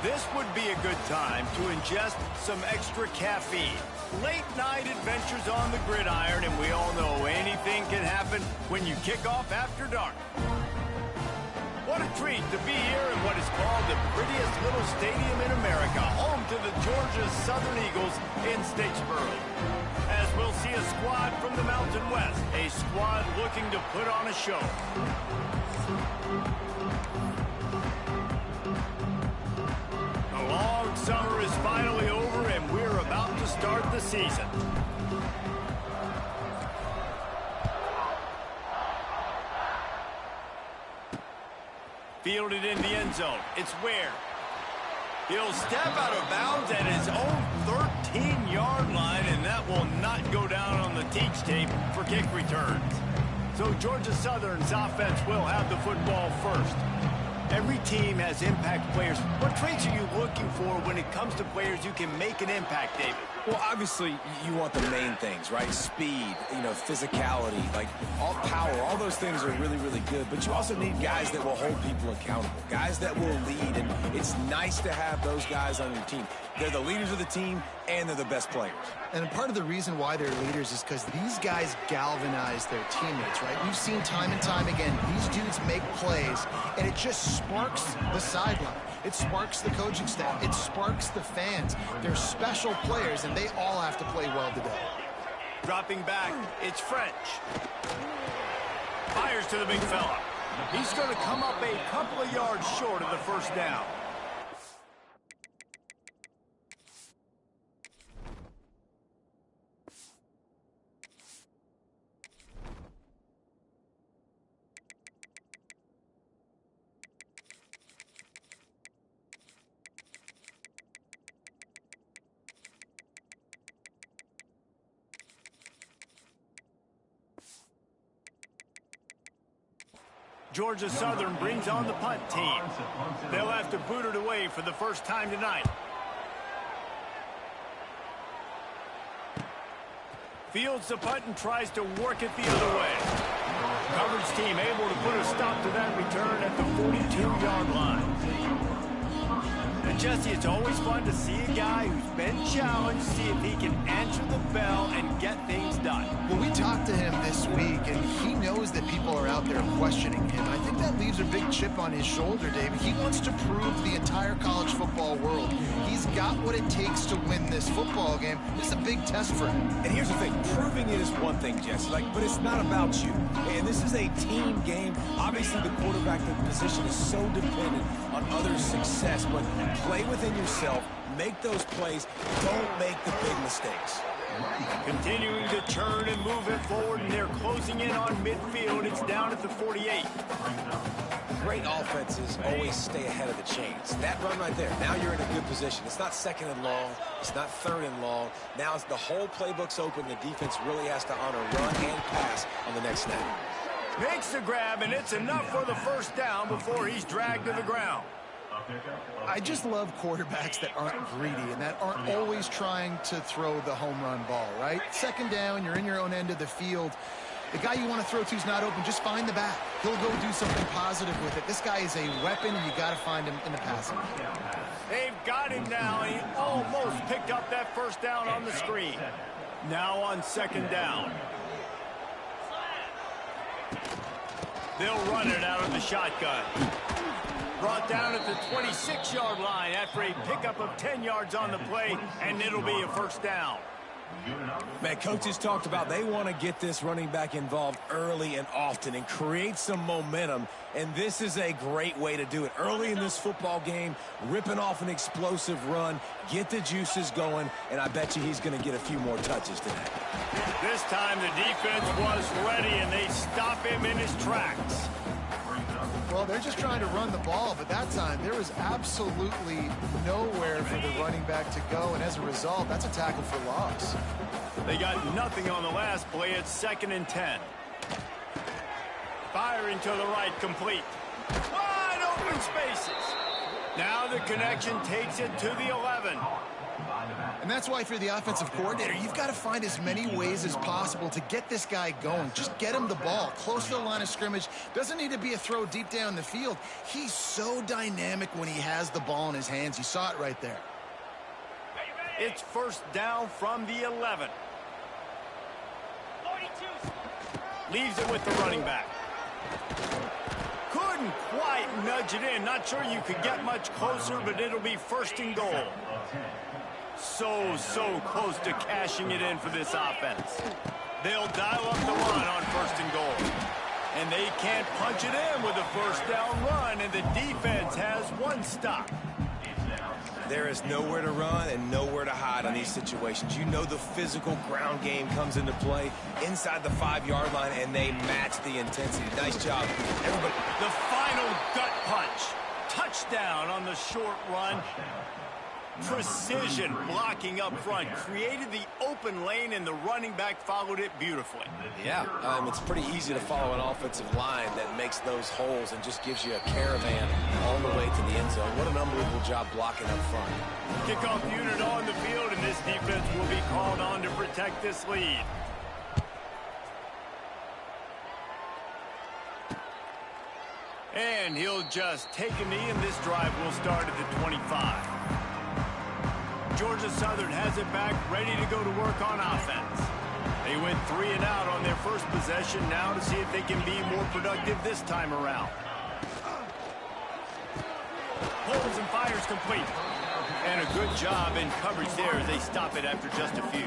This would be a good time to ingest some extra caffeine. Late night adventures on the gridiron, and we all know anything can happen when you kick off after dark. What a treat to be here in what is called the prettiest little stadium in America, home to the Georgia Southern Eagles in Statesboro. As we'll see a squad from the Mountain West, a squad looking to put on a show. The long summer is finally over, and we're about to start the season. Fielded in the end zone. It's Ware. He'll step out of bounds at his own 13-yard line, and that will not go down on the teach tape for kick returns. So Georgia Southern's offense will have the football first. Every team has impact players. What traits are you looking for when it comes to players who can make an impact, David? Well, obviously, you want the main things, right? Speed, physicality, like all power, all those things are really, really good. But you also need guys that will hold people accountable, guys that will lead. And it's nice to have those guys on your team. They're the leaders of the team, and they're the best players. And part of the reason why they're leaders is because these guys galvanize their teammates, right? We've seen time and time again, these dudes make plays, and it just sparks the sideline. It sparks the coaching staff. It sparks the fans. They're special players, and they all have to play well today. Dropping back, it's French. Fires to the big fella. He's going to come up a couple of yards short of the first down. Georgia Southern brings on the punt team. They'll have to boot it away for the first time tonight. Fields the punt and tries to work it the other way. Coverage team able to put a stop to that return at the 42-yard line. And Jesse, it's always fun to see a guy who's been challenged, see if he can answer the bell and get things done. Well, we talked to him this week, and he knows that people are out there questioning him. I think that leaves a big chip on his shoulder, David. He wants to prove the entire college football world he's got what it takes to win this football game. This is a big test for him. And here's the thing. Proving it is one thing, Jesse, but it's not about you. And this is a team game. Obviously, the quarterback position is so dependent on others' success, but play within yourself, make those plays, don't make the big mistakes. Continuing to turn and move it forward, and they're closing in on midfield. It's down at the 48. Great offenses always stay ahead of the chains. That run right there, now you're in a good position. It's not second and long. It's not third and long. Now it's the whole playbook's open. The defense really has to honor run and pass on the next snap. Makes the grab, and it's enough for the first down before he's dragged to the ground. I just love quarterbacks that aren't greedy and that aren't always trying to throw the home run ball, right? Second down, you're in your own end of the field. The guy you want to throw to is not open. Just find the back. He'll go do something positive with it. This guy is a weapon, and you got to find him in the passing. They've got him now. He almost picked up that first down on the screen. Now on second down. They'll run it out of the shotgun. Brought down at the 26-yard line after a pickup of 10 yards on the play, and it'll be a first down. Man, coaches talked about they want to get this running back involved early and often and create some momentum, and this is a great way to do it. Early in this football game, ripping off an explosive run, get the juices going, and I bet you he's going to get a few more touches today. This time the defense was ready, and they stop him in his tracks. Well, they're just trying to run the ball, but that time there was absolutely nowhere for the running back to go, and as a result, that's a tackle for loss. They got nothing on the last play. It's 2nd and 10. Firing to the right, complete. Wide open spaces. Now the connection takes it to the 11. And that's why if you're the offensive coordinator, you've got to find as many ways as possible to get this guy going. Just get him the ball close to the line of scrimmage. Doesn't need to be a throw deep down the field. He's so dynamic when he has the ball in his hands. You saw it right there. It's first down from the 11. Leaves it with the running back. Couldn't quite nudge it in. Not sure you could get much closer, but it'll be first and goal. So close to cashing it in for this offense. They'll dial up the run on first and goal. And they can't punch it in with a first down run, and the defense has one stop. There is nowhere to run and nowhere to hide on these situations. You know the physical ground game comes into play inside the 5-yard line, and they match the intensity. Nice job, everybody. The final gut punch. Touchdown on the short run. Precision blocking up front. Created the open lane, and the running back followed it beautifully. Yeah, it's pretty easy to follow an offensive line that makes those holes and just gives you a caravan all the way to the end zone. What an unbelievable job blocking up front. Kickoff unit on the field, and this defense will be called on to protect this lead. And he'll just take a knee, and this drive will start at the 25. Georgia Southern has it back, ready to go to work on offense. They went 3 and out on their first possession, now to see if they can be more productive this time around. Holds and fires complete. And a good job in coverage there as they stop it after just a few.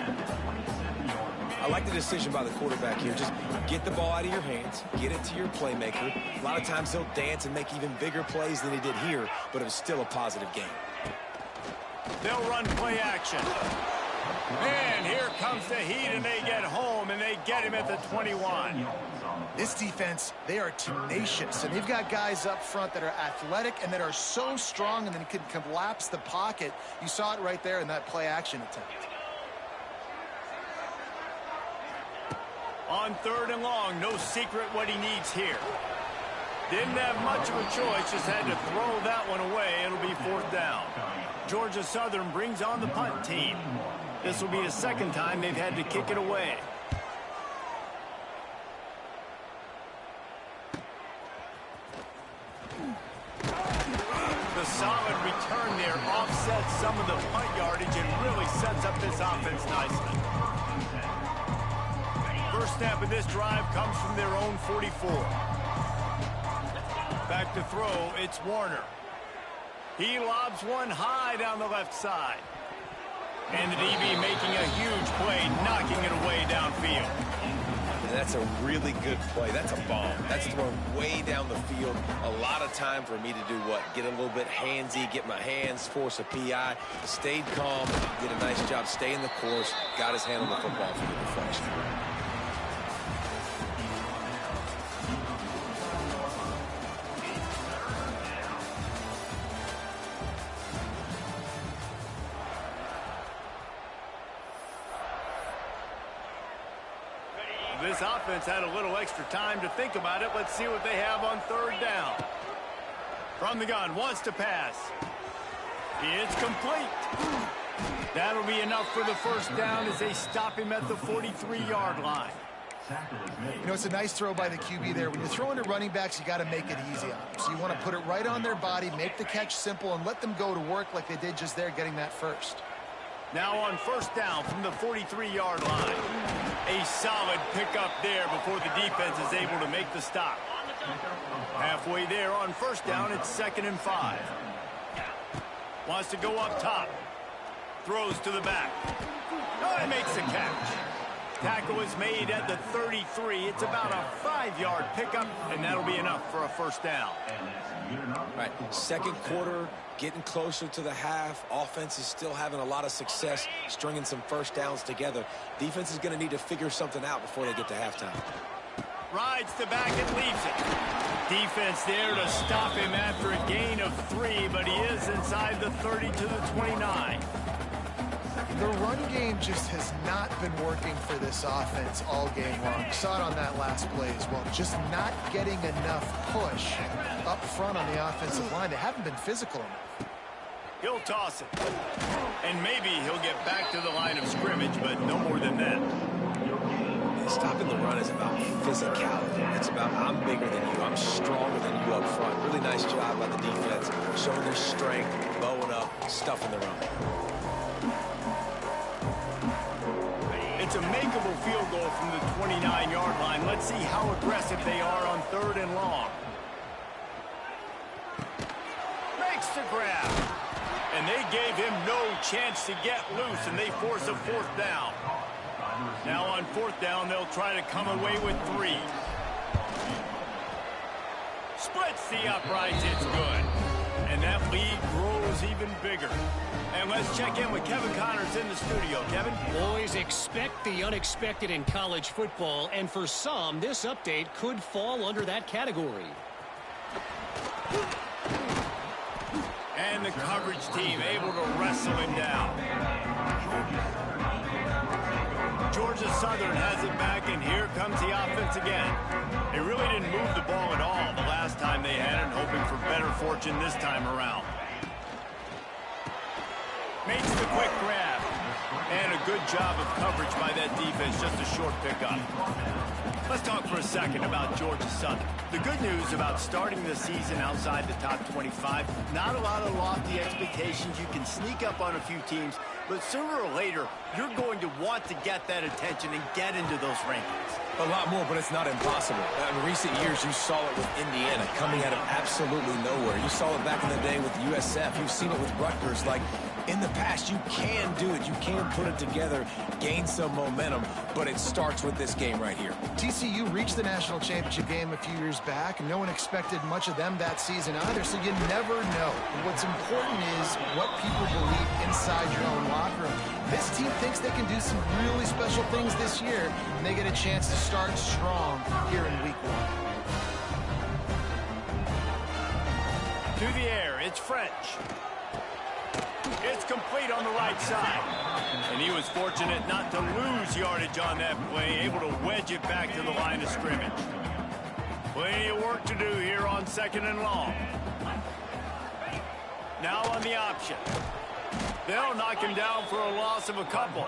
I like the decision by the quarterback here. Just get the ball out of your hands, get it to your playmaker. A lot of times he'll dance and make even bigger plays than he did here, but it was still a positive game. They'll run play action. And here comes the heat, and they get home, and they get him at the 21. This defense, they are tenacious, and they've got guys up front that are athletic and that are so strong and then can collapse the pocket. You saw it right there in that play action attempt. On 3rd and long, no secret what he needs here. Didn't have much of a choice, just had to throw that one away. It'll be 4th down. Georgia Southern brings on the punt team. This will be the second time they've had to kick it away. The solid return there offsets some of the punt yardage and really sets up this offense nicely. First snap of this drive comes from their own 44. Back to throw, it's Warner. He lobs one high down the left side. And the DB making a huge play, knocking it away downfield. That's a really good play. That's a bomb. That's thrown way down the field. A lot of time for me to do what? Get a little bit handsy, get my hands, force a PI. Stayed calm, did a nice job staying the course, got his hand on the football for the deflection. This offense had a little extra time to think about it. Let's see what they have on 3rd down. From the gun, wants to pass. It's complete. That'll be enough for the first down as they stop him at the 43-yard line. You know, it's a nice throw by the QB there. When you're throwing to running backs, you got to make it easy on them. So you want to put it right on their body, make the catch simple, and let them go to work like they did just there, getting that first. Now on first down from the 43-yard line. A solid pickup there before the defense is able to make the stop. Halfway there on first down, it's 2nd and 5. Wants to go up top. Throws to the back. Oh, he makes the catch. Tackle is made at the 33. It's about a 5-yard pickup, and that'll be enough for a first down. Right, second quarter, getting closer to the half. Offense is still having a lot of success stringing some first downs together. Defense is going to need to figure something out before they get to halftime. Rides the back and leaves it. Defense there to stop him after a gain of 3, but he is inside the 30 to the 29. The run game just has not been working for this offense all game long. You saw it on that last play as well. Just not getting enough push up front on the offensive line. They haven't been physical enough. He'll toss it. And maybe he'll get back to the line of scrimmage, but no more than that. Stopping the run is about physicality. It's about I'm bigger than you. I'm stronger than you up front. Really nice job by the defense, showing their strength, bowing up, stuffing the run. It's a makeable field goal from the 29-yard line. Let's see how aggressive they are on 3rd and long. Makes the grab. And they gave him no chance to get loose, and they force a 4th down. Now on 4th down, they'll try to come away with 3. Splits the uprights, it's good. And that lead grows even bigger. And let's check in with Kevin Connors in the studio. Kevin? Boys, expect the unexpected in college football, and for some, this update could fall under that category. And the coverage team able to wrestle him down. Georgia Southern has it back, and here comes the offense again. They really didn't move the ball at all the last time they had it, hoping for better fortune this time around. Makes the quick grab. And a good job of coverage by that defense, just a short pickup. Let's talk for a second about Georgia Southern. The good news about starting the season outside the top 25, not a lot of lofty expectations. You can sneak up on a few teams, but sooner or later, you're going to want to get that attention and get into those rankings. A lot more, but it's not impossible. In recent years, you saw it with Indiana coming out of absolutely nowhere. You saw it back in the day with USF. You've seen it with Rutgers. Like, in the past, you can do it. You can put it together, gain some momentum, but it starts with this game right here. TCU reached the national championship game a few years back, and no one expected much of them that season either, so you never know. What's important is what people believe inside your own locker room. This team thinks they can do some really special things this year, and they get a chance to start strong here in week 1. To the air, it's French. It's complete on the right side. And he was fortunate not to lose yardage on that play, able to wedge it back to the line of scrimmage. Plenty of work to do here on 2nd and long. Now on the option. They'll knock him down for a loss of a couple.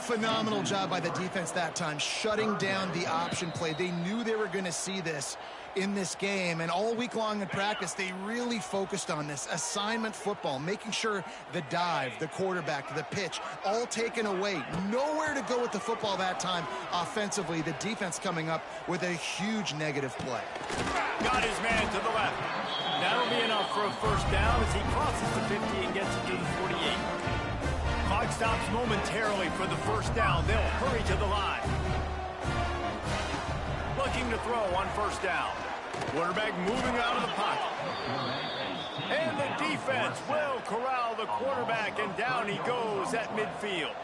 Phenomenal job by the defense that time, shutting down the option play. They knew they were going to see this in this game, and all week long in practice, they really focused on this assignment football, making sure the dive, the quarterback, the pitch, all taken away. Nowhere to go with the football that time offensively. The defense coming up with a huge negative play. Got his man to the left. That'll be enough for a 1st down as he crosses the 50 and gets it to the 48. Clock stops momentarily for the 1st down. They'll hurry to the line. Looking to throw on 1st down. Quarterback moving out of the pocket. And the defense will corral the quarterback, and down he goes at midfield.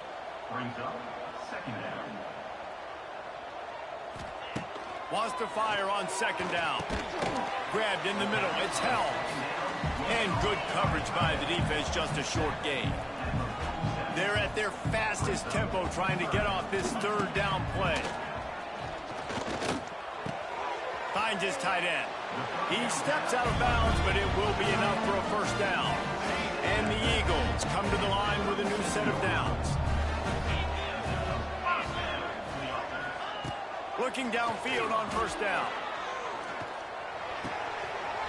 Wants to fire on 2nd down. Grabbed in the middle. It's held. And good coverage by the defense, just a short gain. They're at their fastest tempo trying to get off this 3rd down play. Finds his tight end. He steps out of bounds, but it will be enough for a 1st down. And the Eagles come to the line with a new set of downs. Looking downfield on 1st down.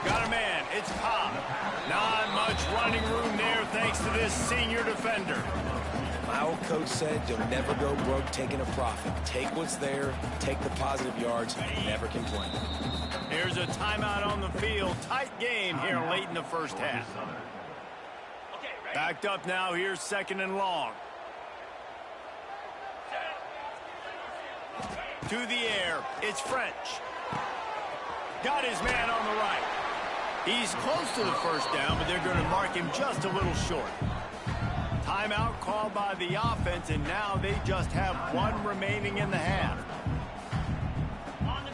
Got a man. It's Pop. Not much running room there thanks to this senior defender. My old coach said you'll never go broke taking a profit. Take what's there, take the positive yards, never complain. Here's a timeout on the field. Tight game here late in the 1st half. Backed up now. Here's 2nd and long. To the air. It's French. Got his man on the right. He's close to the 1st down, but they're going to mark him just a little short. Timeout called by the offense, and now they just have 1 remaining in the half.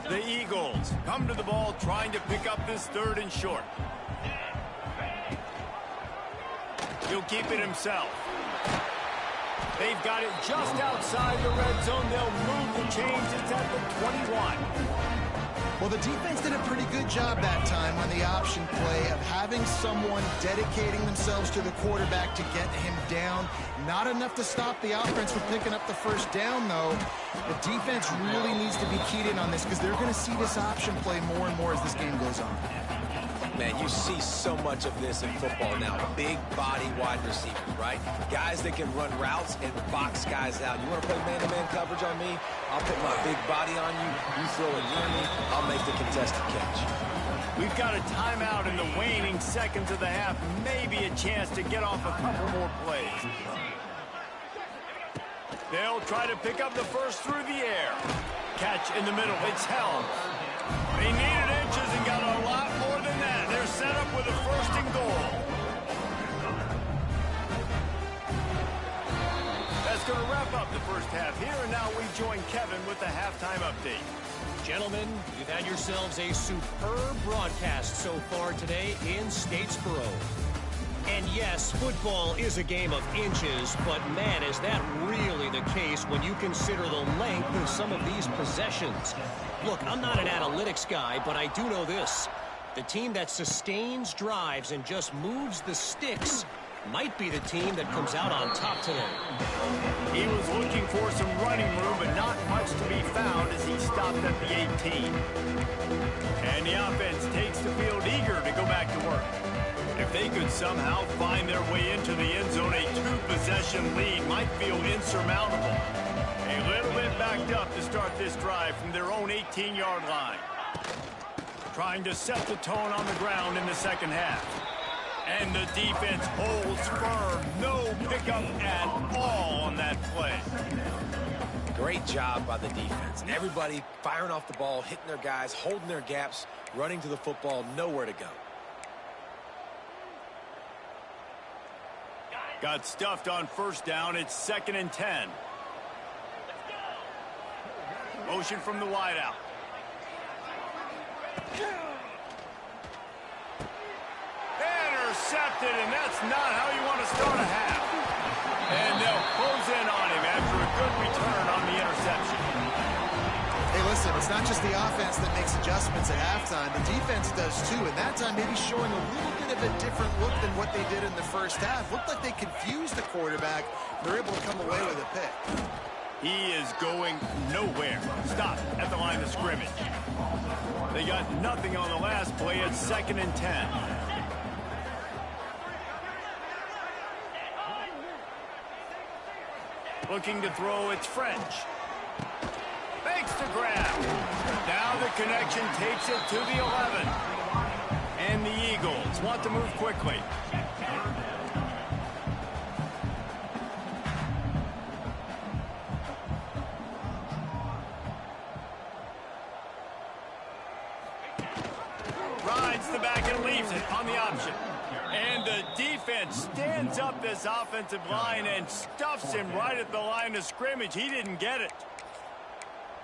The Eagles come to the ball trying to pick up this 3rd and short. He'll keep it himself. They've got it just outside the red zone. They'll move the chains. It's at the 21. Well, the defense did a pretty good job that time on the option play of having someone dedicating themselves to the quarterback to get him down. Not enough to stop the offense from picking up the first down, though. The defense really needs to be keyed in on this because they're going to see this option play more and more as this game goes on. Man, you see so much of this in football now. Big body wide receivers, right? Guys that can run routes and box guys out. You want to play man-to-man coverage on me? I'll put my big body on you. You throw it near me, I'll make the contested catch. We've got a timeout in the waning seconds of the half. Maybe a chance to get off a couple more plays. They'll try to pick up the first through the air. Catch in the middle. It's held. They needed inches and got a lot more than that. They're set up with a first and goal. That's going to wrap up the first half here, and now we join Kevin with the halftime update. Gentlemen, you've had yourselves a superb broadcast so far today in Statesboro. And yes, football is a game of inches, but man, is that really the case when you consider the length of some of these possessions. Look, I'm not an analytics guy, but I do know this. The team that sustains drives and just moves the sticks might be the team that comes out on top today. He was looking for some running room, but not much to be found as he stopped at the 18. And the offense takes the field eager to go back to work. If they could somehow find their way into the end zone, a two-possession lead might feel insurmountable. A little bit backed up to start this drive from their own 18-yard line. Trying to set the tone on the ground in the second half. And the defense holds firm. No pickup at all on that play. Great job by the defense. Everybody firing off the ball, hitting their guys, holding their gaps, running to the football, nowhere to go. Got stuffed on first down. It's 2nd and 10. Motion from the wideout. Intercepted, and that's not how you want to start a half. And they'll close in on him after a good return on the interception. Hey, listen, it's not just the offense that makes adjustments at halftime. The defense does too, and that time maybe showing a little bit of a different look than what they did in the first half. Looked like they confused the quarterback. They're able to come away with a pick. He is going nowhere. Stop at the line of scrimmage. They got nothing on the last play. It's 2nd and 10. Looking to throw, it's French. Fakes the grab. Now the connection takes it to the 11. And the Eagles want to move quickly. Rides the back and leaves it on the option. And the defense stands up this offensive line and stuffs him right at the line of scrimmage. He didn't get it.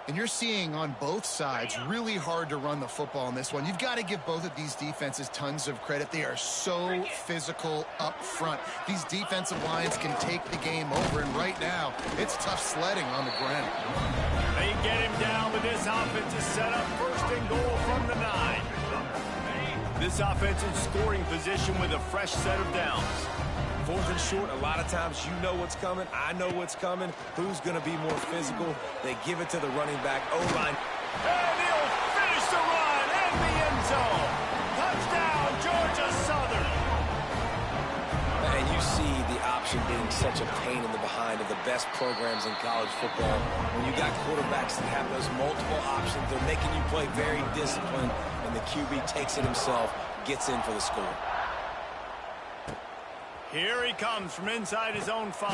And you're seeing on both sides really hard to run the football in this one. You've got to give both of these defenses tons of credit. They are so physical up front. These defensive lines can take the game over, and right now it's tough sledding on the ground. They get him down, but this offense is set up 1st and goal from the 9. This offense in scoring position with a fresh set of downs. 4th and short, a lot of times you know what's coming. I know what's coming. Who's going to be more physical? They give it to the running back. O-line. And he'll finish the run in the end zone. Touchdown, Georgia Southern. And you see the option being such a pain in the behind of the best programs in college football. When you got quarterbacks that have those multiple options, they're making you play very disciplined. And the QB takes it himself, gets in for the score. Here he comes from inside his own 5.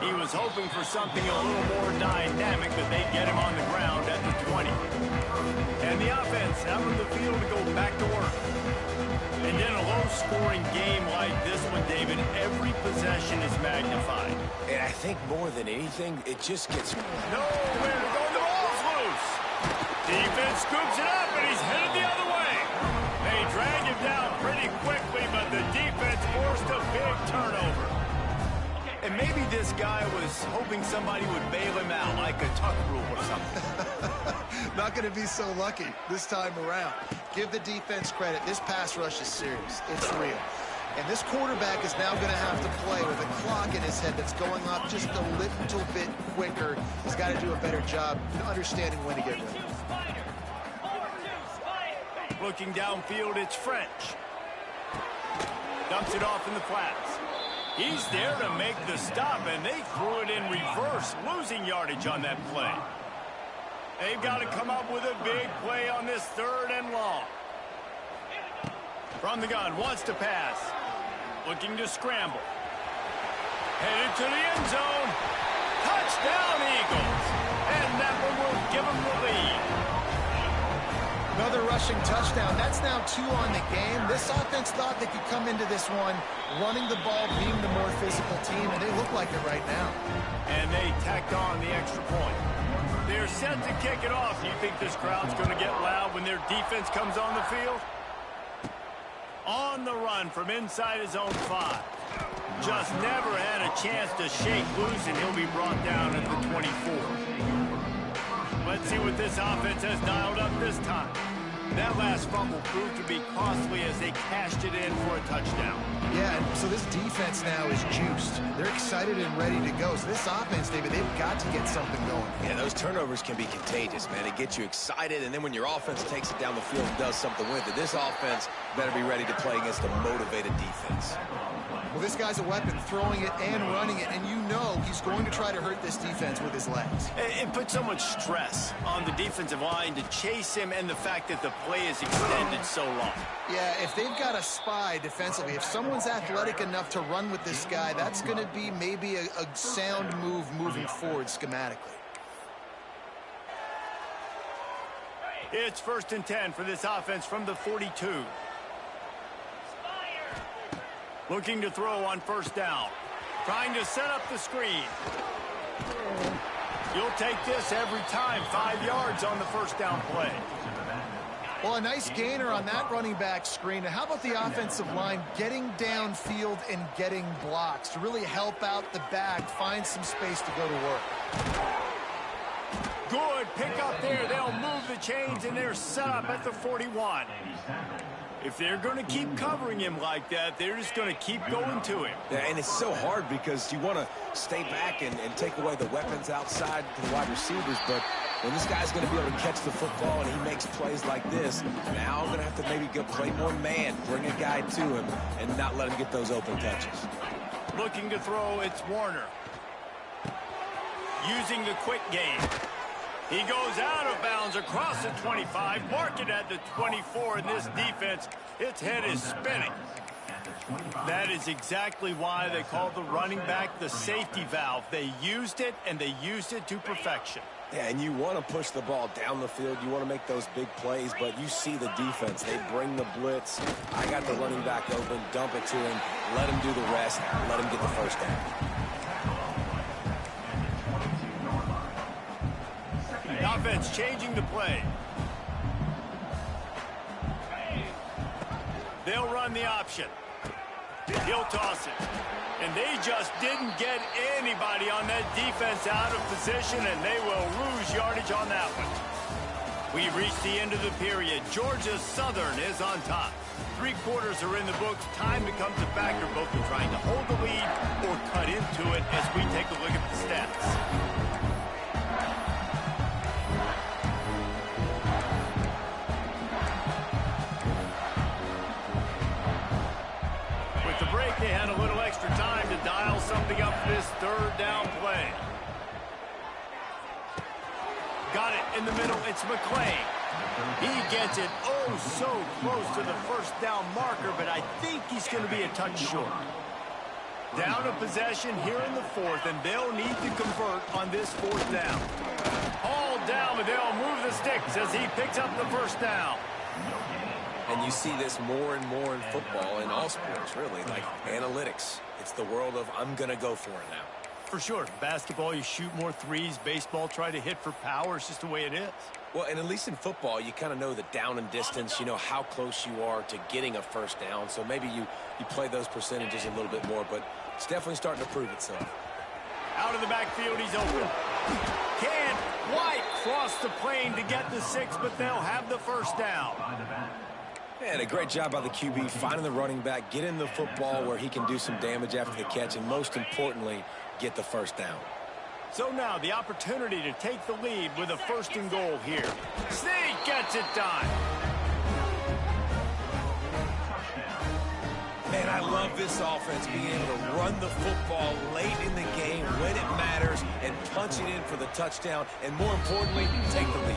He was hoping for something a little more dynamic, but they get him on the ground at the 20. And the offense out on the field to go back to work. And in a low-scoring game like this one, David, every possession is magnified. And I think more than anything, it just gets... Nowhere to go. The ball's loose. Defense scoops it up, and he's headed the other way. They drag him down pretty quickly, but the defense forced a big turnover. And maybe this guy was hoping somebody would bail him out, like a tuck rule or something. Not not going to be so lucky this time around. Give the defense credit. This pass rush is serious. It's real. And this quarterback is now going to have to play with a clock in his head that's going up just a little bit quicker. He's got to do a better job understanding when to get ready. Looking downfield, it's French. Dumps it off in the flats. He's there to make the stop, and they threw it in reverse, losing yardage on that play. They've got to come up with a big play on this 3rd and long. From the gun, wants to pass. Looking to scramble. Headed to the end zone. Touchdown, Eagles. And that one will give them the lead. Another rushing touchdown. That's now 2 on the game. This offense thought they could come into this one running the ball, being the more physical team, and they look like it right now. And they tacked on the extra point. They're set to kick it off. Do you think this crowd's going to get loud when their defense comes on the field? On the run from inside his own 5. Just never had a chance to shake loose, and he'll be brought down at the 24. Let's see what this offense has dialed up this time. That last fumble proved to be costly as they cashed it in for a touchdown. Yeah, and so this defense now is juiced. They're excited and ready to go. So this offense, David, they've got to get something going. Yeah, those turnovers can be contagious, man. It gets you excited, and then when your offense takes it down the field and does something with it, this offense better be ready to play against a motivated defense. Well, this guy's a weapon, throwing it and running it, and you know he's going to try to hurt this defense with his legs. It puts so much stress on the defensive line to chase him, and the fact that the play is extended so long. Yeah, if they've got a spy defensively, if someone's athletic enough to run with this guy, that's going to be maybe a sound move moving forward schematically. It's 1st and 10 for this offense from the 42. Looking to throw on 1st down. Trying to set up the screen. You'll take this every time. 5 yards on the 1st down play. Well, a nice gainer on that running back screen. Now, how about the offensive line getting downfield and getting blocks to really help out the back, find some space to go to work? Good pick up there. They'll move the chains, and they're set up at the 41. If they're going to keep covering him like that, they're just going to keep going to him. Yeah, and it's so hard because you want to stay back and take away the weapons outside to the wide receivers, but when this guy's going to be able to catch the football and he makes plays like this, now I'm going to have to maybe go play more man, bring a guy to him, and not let him get those open touches. Looking to throw, it's Warner. Using the quick game. He goes out of bounds across the 25, mark it at the 24, and this defense, its head is spinning. That is exactly why they call the running back the safety valve. They used it, and they used it to perfection. Yeah, and you want to push the ball down the field. You want to make those big plays, but you see the defense. They bring the blitz. I got the running back open, dump it to him, let him do the rest, let him get the 1st down. Offense changing the play. They'll run the option. He'll toss it. And they just didn't get anybody on that defense out of position, and they will lose yardage on that one. We've reached the end of the period. Georgia Southern is on top. 3 quarters are in the books. Time becomes a factor, both in trying to hold the lead or cut into it as we take a look at the stats. They had a little extra time to dial something up for this 3rd down play. Got it in the middle. It's McClain. He gets it so close to the 1st down marker, but I think he's going to be a touch short. Down a possession here in the 4th, and they'll need to convert on this 4th down. All down, but they'll move the sticks as he picks up the 1st down. And you see this more and more in football, in all sports, really, like analytics. It's the world of, I'm going to go for it now. For sure. Basketball, you shoot more threes. Baseball, try to hit for power. It's just the way it is. Well, and at least in football, you kind of know the down and distance. You know how close you are to getting a 1st down. So maybe you play those percentages a little bit more, but it's definitely starting to prove itself. Out of the backfield, he's open. Can't quite cross the plane to get the 6, but they'll have the first down. And a great job by the QB finding the running back, getting the football where he can do some damage after the catch, and most importantly, get the first down. So now the opportunity to take the lead with a 1st and goal here. Sneak gets it done. Man, I love this offense being able to run the football late in the game when it matters and punch it in for the touchdown, and more importantly, take the lead.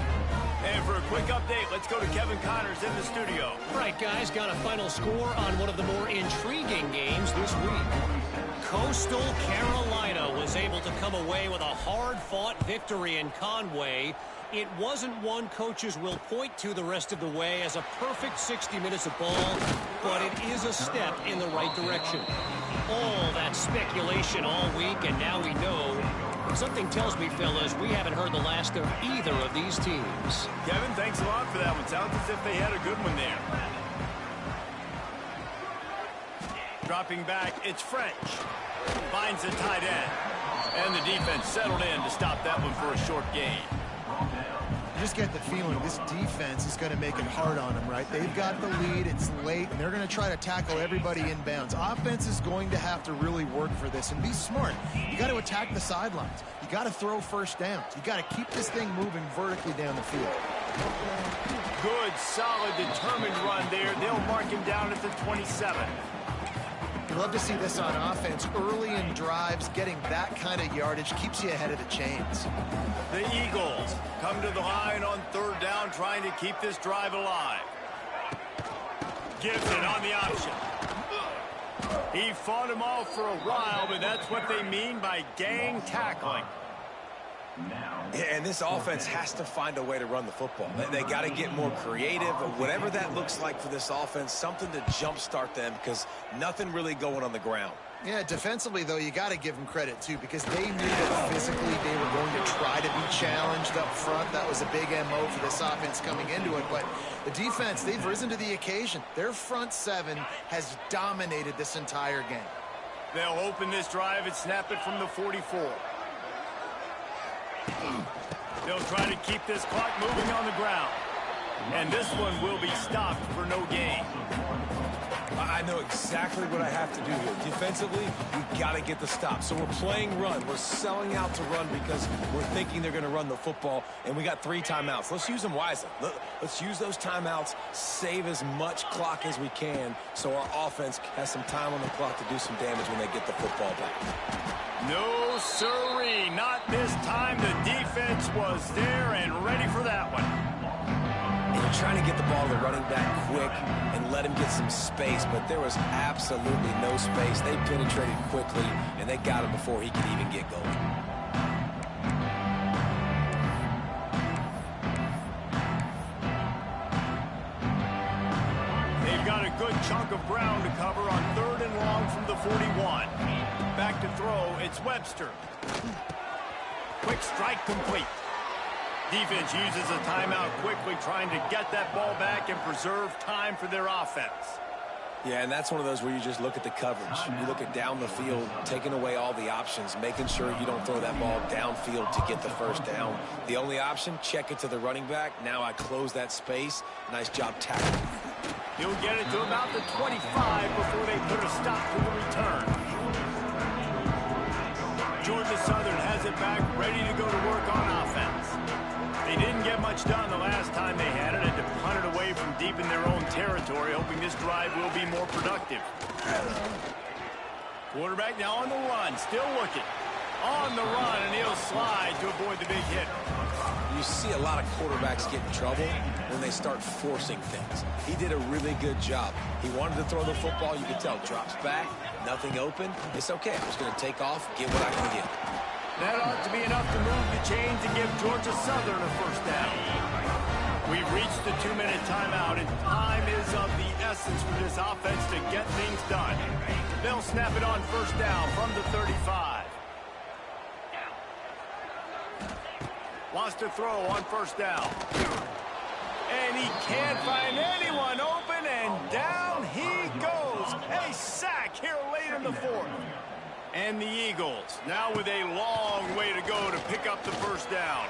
And for a quick update, let's go to Kevin Connors in the studio. All right, guys, got a final score on one of the more intriguing games this week. Coastal Carolina was able to come away with a hard-fought victory in Conway. It wasn't one coaches will point to the rest of the way as a perfect 60 minutes of ball, but it is a step in the right direction. All that speculation all week, and now we know. Something tells me, fellas, we haven't heard the last of either of these teams. Kevin, thanks a lot for that one. Sounds as if they had a good one there. Dropping back, it's French. Finds the tight end. And the defense settled in to stop that one for a short gain. You just get the feeling this defense is going to make it hard on them, right? They've got the lead, it's late, and they're going to try to tackle everybody inbounds. Offense is going to have to really work for this and be smart. You got to attack the sidelines. You got to throw first downs. You got to keep this thing moving vertically down the field. Good, solid, determined run there. They'll mark him down at the 27. You love to see this on offense. Early in drives, getting that kind of yardage keeps you ahead of the chains. The Eagles come to the line on 3rd down, trying to keep this drive alive. Gives it on the option. He fought him off for a while, but that's what they mean by gang tackling. Yeah, and this offense has to find a way to run the football. They got to get more creative, whatever that looks like for this offense, something to jumpstart them, because nothing really going on the ground. Yeah, defensively, though, you got to give them credit, too, because they knew that physically they were going to try to be challenged up front. That was a big MO for this offense coming into it. But the defense, they've risen to the occasion. Their front 7 has dominated this entire game. They'll open this drive and snap it from the 44. They'll try to keep this clock moving on the ground. And this one will be stopped for no gain. I know exactly what I have to do here. Defensively, we got to get the stop. So we're playing run. We're selling out to run because we're thinking they're going to run the football, and we got 3 timeouts. Let's use them wisely. Let's use those timeouts, save as much clock as we can so our offense has some time on the clock to do some damage when they get the football back. No, sirree. Not this time. The defense was there and ready for that one. And you're trying to get the ball to the running back quick and let him get some space, but there was absolutely no space. They penetrated quickly, and they got him before he could even get going. They've got a good chunk of ground to cover on 3rd and long from the 41. Back to throw, it's Webster. Quick strike complete. Defense uses a timeout quickly, trying to get that ball back and preserve time for their offense. Yeah, and that's one of those where you just look at the coverage. You look at down the field, taking away all the options, making sure you don't throw that ball downfield to get the first down. The only option, check it to the running back. Now I close that space. Nice job tackling. He'll get it to about the 25 before they put a stop to the return. Georgia Southern has it back, ready to go to work on offense. They didn't get much done the last time they had it, and to punt it away from deep in their own territory, hoping this drive will be more productive. Quarterback now on the run, still looking. On the run, and he'll slide to avoid the big hit. You see a lot of quarterbacks get in trouble when they start forcing things. He did a really good job. He wanted to throw the football. You could tell, drops back, nothing open. It's okay. I'm just going to take off, get what I can get. That ought to be enough to move the chains and give Georgia Southern a first down. We've reached the 2-minute timeout, and time is of the essence for this offense to get things done. They'll snap it on first down from the 35. Wants to throw on first down. And he can't find anyone open, and down he goes. A sack here late in the 4th. And the Eagles now with a long way to go to pick up the first down.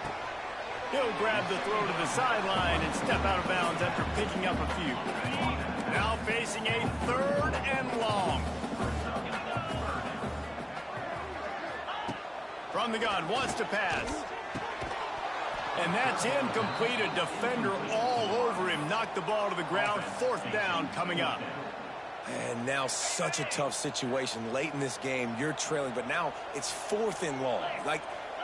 He'll grab the throw to the sideline and step out of bounds after picking up a few. Now facing a 3rd and long. From the gun, wants to pass. And that's incomplete. A defender all over him. Knocked the ball to the ground. 4th down coming up. And now such a tough situation. Late in this game, you're trailing, but now it's 4th and long. Like,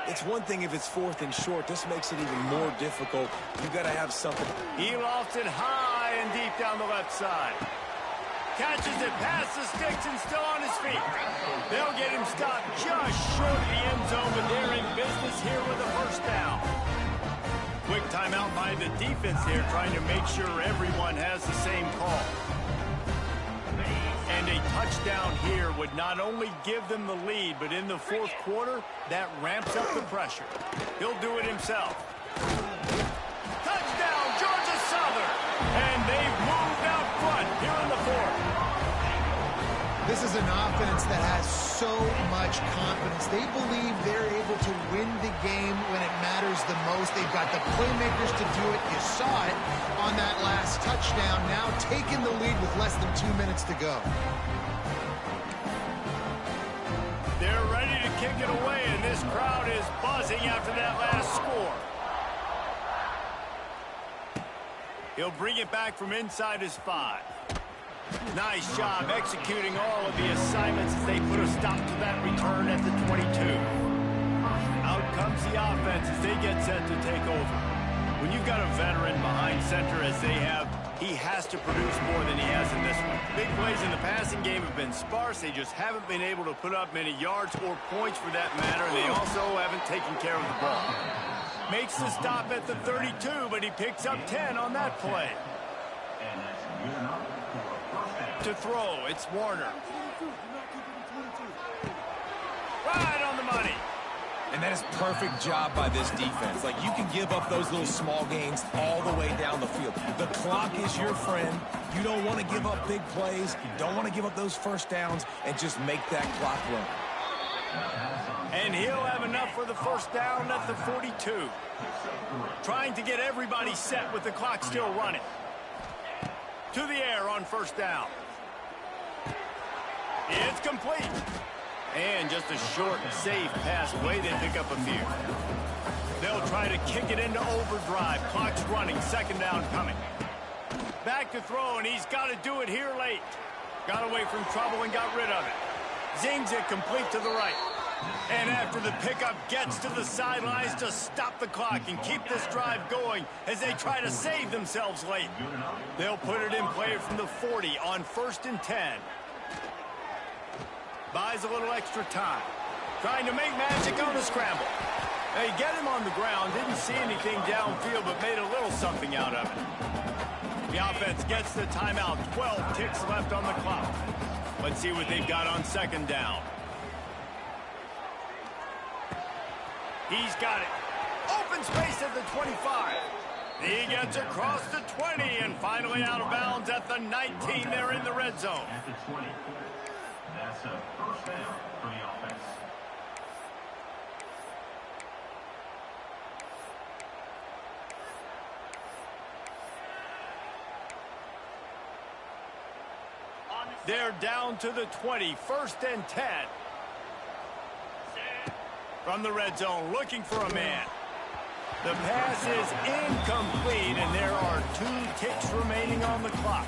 it's one thing if it's 4th and short. This makes it even more difficult. You got to have something. He lofts it high and deep down the left side. Catches it past the sticks and still on his feet. They'll get him stopped just short of the end zone, but they're in business here with a 1st down. Quick timeout by the defense here, trying to make sure everyone has the same call. And a touchdown here would not only give them the lead, but in the 4th quarter, that ramps up the pressure. He'll do it himself. Touchdown, Georgia Southern! And they've moved out front here in the 4th. This is an offense that has so much confidence. They believe they're able to win the game when it matters the most. They've got the playmakers to do it. You saw it on that last touchdown. Now taking the lead with less than 2 minutes to go. They're ready to kick it away, and this crowd is buzzing after that last score. He'll bring it back from inside his 5. Nice job executing all of the assignments as they put a stop to that return at the 22. Out comes the offense as they get set to take over. When you've got a veteran behind center as they have, he has to produce more than he has in this one. Big plays in the passing game have been sparse. They just haven't been able to put up many yards or points for that matter, and they also haven't taken care of the ball. Makes the stop at the 32, but he picks up 10 on that play. To throw, it's Warner. Right on the money. And that is perfect job by this defense. Like, you can give up those little small gains all the way down the field. The clock is your friend. You don't want to give up big plays. You don't want to give up those 1st downs and just make that clock run. And he'll have enough for the 1st down at the 42. Trying to get everybody set with the clock still running. To the air on 1st down. It's complete. And just a short, safe pass away. They pick up a few. They'll try to kick it into overdrive. Clock's running. 2nd down coming. Back to throw, and he's got to do it here late. Got away from trouble and got rid of it. Zings it complete to the right. And after the pickup, gets to the sidelines to stop the clock and keep this drive going as they try to save themselves late. They'll put it in play from the 40 on 1st and 10. Buys a little extra time. Trying to make magic on the scramble. They get him on the ground. Didn't see anything downfield, but made a little something out of it. The offense gets the timeout. 12 ticks left on the clock. Let's see what they've got on 2nd down. He's got it. Open space at the 25. He gets across the 20 and finally out of bounds at the 19. They're in the red zone. At the 20. That's a 1st down for the offense. They're down to the 20. 1st and 10. From the red zone, looking for a man. The pass is incomplete, and there are 2 ticks remaining on the clock.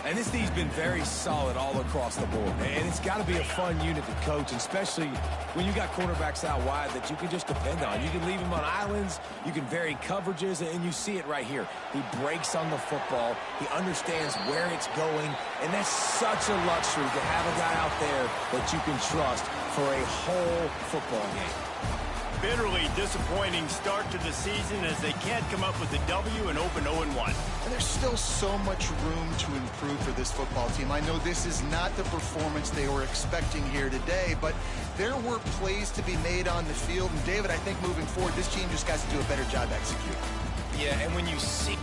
And this team's been very solid all across the board. And it's got to be a fun unit to coach, especially when you got cornerbacks out wide that you can just depend on. You can leave them on islands, you can vary coverages, and you see it right here. He breaks on the football, he understands where it's going, and that's such a luxury to have a guy out there that you can trust for a whole football game. Bitterly disappointing start to the season as they can't come up with a W and open 0-1. And there's still so much room to improve for this football team. I know this is not the performance they were expecting here today, but there were plays to be made on the field. And David, I think moving forward, this team just got to do a better job executing. Yeah, and when you see